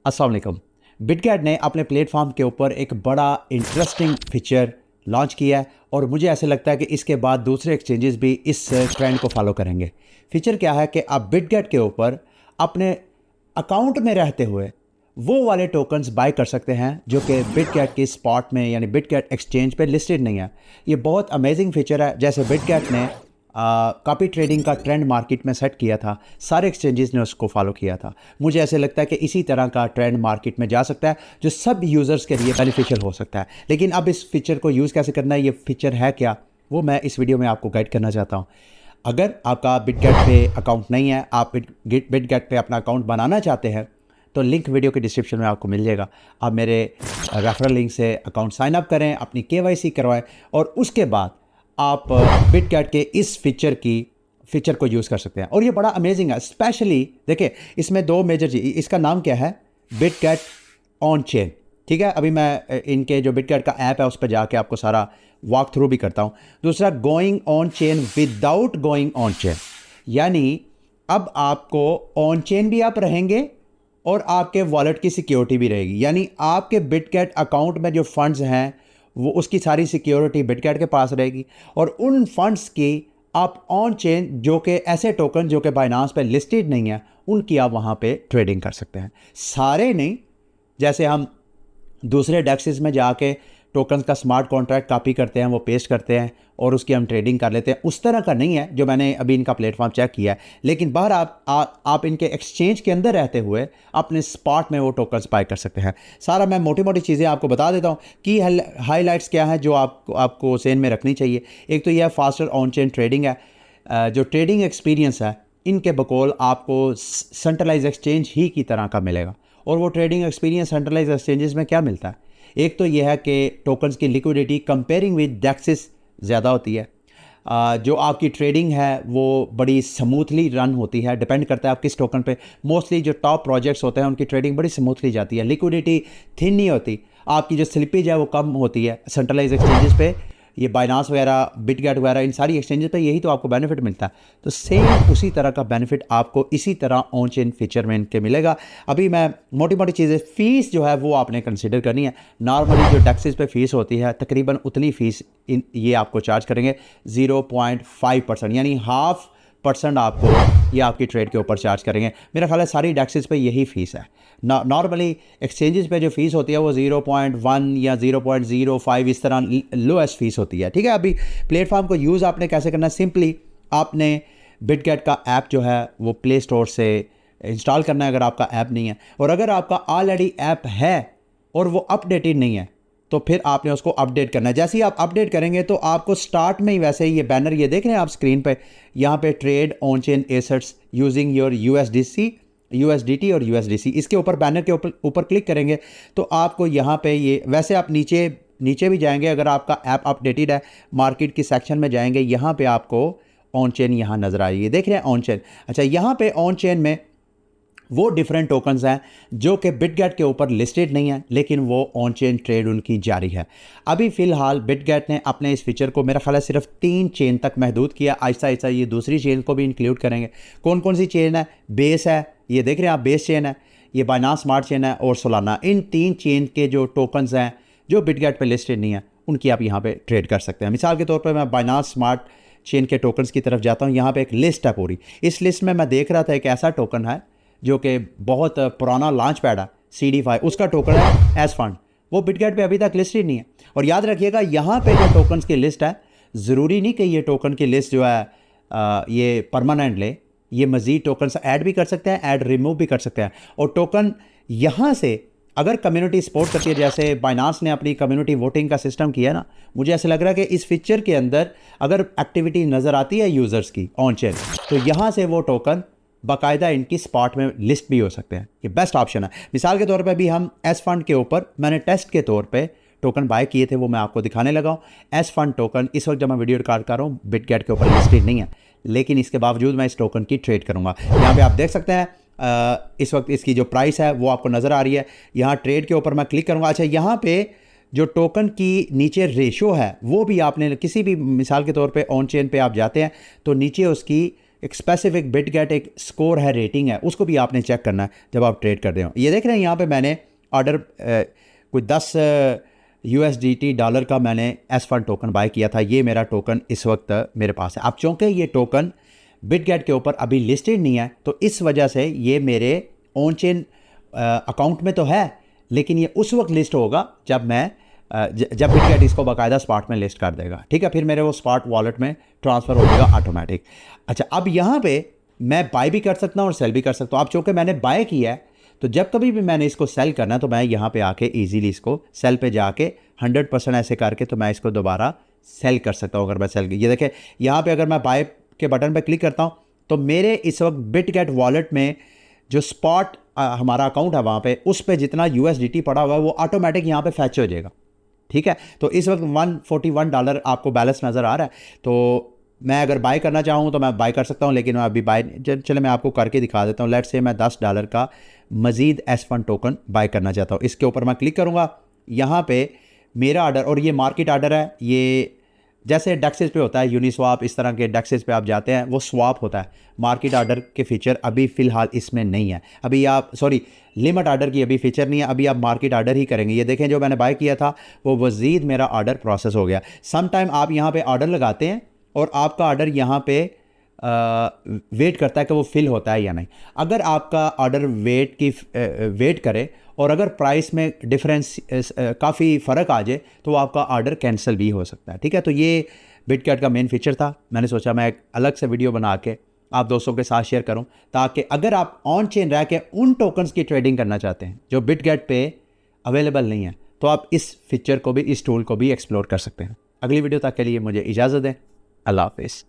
अस्सलाम वालेकुम। बिटगेट ने अपने प्लेटफॉर्म के ऊपर एक बड़ा इंटरेस्टिंग फीचर लॉन्च किया है और मुझे ऐसे लगता है कि इसके बाद दूसरे एक्सचेंजेस भी इस ट्रेंड को फॉलो करेंगे। फीचर क्या है कि आप बिटगेट के ऊपर अपने अकाउंट में रहते हुए वो वाले टोकन्स बाय कर सकते हैं जो कि बिटगेट की स्पॉट में यानी बिटगेट एक्सचेंज पे लिस्टेड नहीं है। ये बहुत अमेजिंग फीचर है। जैसे बिटगेट ने कॉपी ट्रेडिंग का ट्रेंड मार्केट में सेट किया था, सारे एक्सचेंजेस ने उसको फॉलो किया था। मुझे ऐसे लगता है कि इसी तरह का ट्रेंड मार्केट में जा सकता है जो सब यूज़र्स के लिए बेनिफिशियल हो सकता है। लेकिन अब इस फीचर को यूज़ कैसे करना है, ये फीचर है क्या, वो मैं इस वीडियो में आपको गाइड करना चाहता हूँ। अगर आपका बिटगेट पे अकाउंट नहीं है, आप बिटगेट पे अपना अकाउंट बनाना चाहते हैं, तो लिंक वीडियो के डिस्क्रिप्शन में आपको मिल जाएगा। आप मेरे रेफरल लिंक से अकाउंट साइन अप करें, अपनी KYC करवाएं और उसके बाद आप बिटगेट के इस फीचर को यूज़ कर सकते हैं। और ये बड़ा अमेजिंग है। स्पेशली देखिए, इसमें दो मेजर चीज़, इसका नाम क्या है, बिटगेट ऑन चेन। ठीक है, अभी मैं इनके जो बिटगेट का ऐप है उस पर जाके आपको सारा वॉक थ्रू भी करता हूँ। दूसरा, going on chain without going on chain, यानी अब आपको ऑन चेन भी आप रहेंगे और आपके वॉलेट की सिक्योरिटी भी रहेगी। यानी आपके बिटगेट अकाउंट में जो फंड्स हैं वो उसकी सारी सिक्योरिटी बिटगेट के पास रहेगी और उन फंड्स की आप ऑन चेन जो कि ऐसे टोकन जो कि बाइनांस पे लिस्टेड नहीं है उनकी आप वहाँ पे ट्रेडिंग कर सकते हैं। सारे नहीं, जैसे हम दूसरे डेक्सेस में जाके टोकन्स का स्मार्ट कॉन्ट्रैक्ट कॉपी करते हैं, वो पेस्ट करते हैं और उसकी हम ट्रेडिंग कर लेते हैं, उस तरह का नहीं है जो मैंने अभी इनका प्लेटफॉर्म चेक किया है। लेकिन बाहर आप इनके एक्सचेंज के अंदर रहते हुए अपने स्पॉट में वो टोकन्स बाय कर सकते हैं। सारा मैं मोटी मोटी चीज़ें आपको बता देता हूँ कि हाईलाइट्स क्या हैं जो आपको सेन में रखनी चाहिए। एक तो यह फास्टर ऑन चेन ट्रेडिंग है। जो ट्रेडिंग एक्सपीरियंस है इनके बकौल आपको सेंट्रलाइज एक्सचेंज ही की तरह का मिलेगा। और वो ट्रेडिंग एक्सपीरियंस सेंट्रलाइज एक्सचेंजेस में क्या मिलता है, एक तो यह है कि टोकन्स की लिक्विडिटी कंपेयरिंग विद डेक्सेस ज़्यादा होती है। जो आपकी ट्रेडिंग है वो बड़ी स्मूथली रन होती है, डिपेंड करता है आप किस टोकन पे। मोस्टली जो टॉप प्रोजेक्ट्स होते हैं उनकी ट्रेडिंग बड़ी स्मूथली जाती है, लिक्विडिटी थिन नहीं होती, आपकी जो स्लिपेज है वो कम होती है। सेंट्रलाइज एक्सचेंजेस पे, ये बाइनांस वगैरह, बिटगेट वगैरह, इन सारी एक्सचेंजेस पे यही तो आपको बेनिफिट मिलता है। तो सेम उसी तरह का बेनिफिट आपको इसी तरह ऑन चेन फीचर में इनके मिलेगा। अभी मैं मोटी मोटी चीज़ें, फ़ीस जो है वो आपने कंसिडर करनी है। नॉर्मली जो टैक्सेस पे फ़ीस होती है तकरीबन उतनी फ़ीस ये आपको चार्ज करेंगे, 0.5%, यानी 0.5% आपको ये आपकी ट्रेड के ऊपर चार्ज करेंगे। मेरा ख्याल है सारी डेक्सेस पे यही फ़ीस है। नॉर्मली एक्सचेंजेस पे जो फ़ीस होती है वो 0.1 या 0.05 इस तरह लोएस्ट फ़ीस होती है। ठीक है, अभी प्लेटफॉर्म को यूज़ आपने कैसे करना है, सिंपली आपने बिटगेट का ऐप जो है वो प्ले स्टोर से इंस्टॉल करना है अगर आपका ऐप नहीं है। और अगर आपका ऑलरेडी ऐप है और वो अपडेटेड नहीं है तो फिर आपने उसको अपडेट करना है। जैसे ही आप अपडेट करेंगे तो आपको स्टार्ट में ही वैसे ही ये बैनर ये देख रहे हैं आप स्क्रीन पे, यहाँ पे trade on chain assets using your USDT और USDC, इसके ऊपर बैनर के ऊपर क्लिक करेंगे तो आपको यहाँ पे ये, वैसे आप नीचे भी जाएंगे, अगर आपका ऐप अपडेटेड है मार्केट की सेक्शन में जाएंगे, यहाँ पे आपको ऑन चेन यहाँ नज़र आ रही है, देख रहे हैं ऑन चेन। अच्छा, यहाँ पे ऑन चेन में वो डिफरेंट टोकन्स हैं जो कि बिटगेट के ऊपर लिस्टेड नहीं है लेकिन वो ऑन चेन ट्रेड उनकी जारी है। अभी फ़िलहाल बिटगेट ने अपने इस फीचर को मेरा ख्याल है सिर्फ 3 चेन तक महदूद किया। आहिस्ता आहिस्ता ये दूसरी चेन को भी इंक्लूड करेंगे। कौन कौन सी चेन है, बेस है, ये देख रहे हैं आप, बेस चेन है, ये बाइनांस स्मार्ट चेन है और सोलाना। इन 3 चेन के जो टोकन्स हैं जो बिटगेट पर लिस्टेड नहीं है उनकी आप यहाँ पर ट्रेड कर सकते हैं। मिसाल के तौर पर मैं बाइनांस स्मार्ट चेन के टोकन्स की तरफ जाता हूँ। यहाँ पर एक लिस्ट है पूरी। इस लिस्ट में मैं देख रहा था एक ऐसा टोकन है जो कि बहुत पुराना लॉन्च पैड है, CD5, उसका टोकन है एस फंड, वो बिटगेट पे अभी तक लिस्टेड नहीं है। और याद रखिएगा यहाँ पे जो टोकन्स की लिस्ट है, ज़रूरी नहीं कि ये टोकन की लिस्ट जो है ये परमानेंट ले, ये मज़ीद टोकन्स ऐड भी कर सकते हैं, ऐड रिमूव भी कर सकते हैं। और टोकन यहाँ से अगर कम्युनिटी सपोर्ट करती है, जैसे बाइनांस ने अपनी कम्युनिटी वोटिंग का सिस्टम किया ना, मुझे ऐसा लग रहा है कि इस फीचर के अंदर अगर एक्टिविटी नज़र आती है यूज़र्स की ऑन चेन, तो यहाँ से वो टोकन बाकायदा इनकी स्पॉट में लिस्ट भी हो सकते हैं। ये बेस्ट ऑप्शन है। मिसाल के तौर पे भी हम एस फंड के ऊपर मैंने टेस्ट के तौर पे टोकन बाय किए थे, वो मैं आपको दिखाने लगा हूँ। एस फंड टोकन इस वक्त जब मैं वीडियो रिकॉर्ड कर रहा हूँ बिटगेट के ऊपर लिस्टेड नहीं है, लेकिन इसके बावजूद मैं इस टोकन की ट्रेड करूँगा। यहाँ पे आप देख सकते हैं इस वक्त इसकी जो प्राइस है वो आपको नज़र आ रही है। यहाँ ट्रेड के ऊपर मैं क्लिक करूँगा। अच्छा, यहाँ पे जो टोकन की नीचे रेशो है वो भी आपने किसी भी, मिसाल के तौर पे ऑन चेन पे आप जाते हैं तो नीचे उसकी एक स्पेसिफिक बिटगेट एक स्कोर है, रेटिंग है, उसको भी आपने चेक करना है जब आप ट्रेड कर रहे हो। ये देख रहे हैं यहाँ पे मैंने ऑर्डर कोई 10 USDT डॉलर का मैंने एस फंड टोकन बाय किया था। ये मेरा टोकन इस वक्त मेरे पास है। अब चूँकि ये टोकन बिटगेट के ऊपर अभी लिस्टेड नहीं है, तो इस वजह से ये मेरे ऑन चेन अकाउंट में तो है, लेकिन ये उस वक्त लिस्ट होगा जब मैं जब बिटगेट इसको बाकायदा स्पॉट में लिस्ट कर देगा। ठीक है, फिर मेरे वो स्पॉट वॉलेट में ट्रांसफ़र हो जाएगा ऑटोमेटिक। अच्छा, अब यहाँ पे मैं बाय भी कर सकता हूँ और सेल भी कर सकता हूँ। अब चूँकि मैंने बाय किया है, तो जब कभी भी मैंने इसको सेल करना है तो मैं यहाँ पे आके इजीली इसको सेल पे जाके 100% ऐसे करके तो मैं इसको दोबारा सेल कर सकता हूँ। अगर मैं सेल, ये देखें यहाँ पे अगर मैं बाय के बटन पे क्लिक करता हूँ तो मेरे इस वक्त बिटगेट वॉलेट में जो स्पॉट हमारा अकाउंट है वहाँ पे, उस पे जितना USDT पड़ा हुआ है वो ऑटोमेटिक यहाँ पे फैच हो जाएगा। ठीक है, तो इस वक्त $141 आपको बैलेंस नज़र आ रहा है। तो मैं अगर बाय करना चाहूँ तो मैं बाय कर सकता हूँ, लेकिन मैं अभी बाय, चले मैं आपको करके दिखा देता हूँ। लेट्स से मैं $10 का मज़ीद एस फंड टोकन बाय करना चाहता हूँ। इसके ऊपर मैं क्लिक करूँगा, यहाँ पे मेरा ऑर्डर, और ये मार्केट ऑर्डर है। ये जैसे डेक्सेस पे होता है यूनिस्वाप, इस तरह के डेक्सेस पे आप जाते हैं वो स्वाप होता है। मार्केट ऑर्डर के फीचर अभी फ़िलहाल इसमें नहीं है। अभी आप लिमिट ऑर्डर की अभी फीचर नहीं है, अभी आप मार्केट ऑर्डर ही करेंगे। ये देखें जो मैंने बाय किया था वो मज़ीद मेरा ऑर्डर प्रोसेस हो गया। सम टाइम आप यहाँ पे ऑर्डर लगाते हैं और आपका ऑर्डर यहाँ पे वेट करता है कि वो फिल होता है या नहीं। अगर आपका ऑर्डर वेट करे और अगर प्राइस में डिफरेंस काफ़ी फ़र्क आ जाए तो आपका ऑर्डर कैंसिल भी हो सकता है। ठीक है, तो ये बिटगेट का मेन फीचर था। मैंने सोचा मैं एक अलग से वीडियो बना के आप दोस्तों के साथ शेयर करूं, ताकि अगर आप ऑन चेन रह के उन टोकन्स की ट्रेडिंग करना चाहते हैं जो बिटगेट पे अवेलेबल नहीं है, तो आप इस फीचर को भी, इस टूल को भी एक्सप्लोर कर सकते हैं। अगली वीडियो तक के लिए मुझे इजाज़त दें। अल्लाह हाफिज़।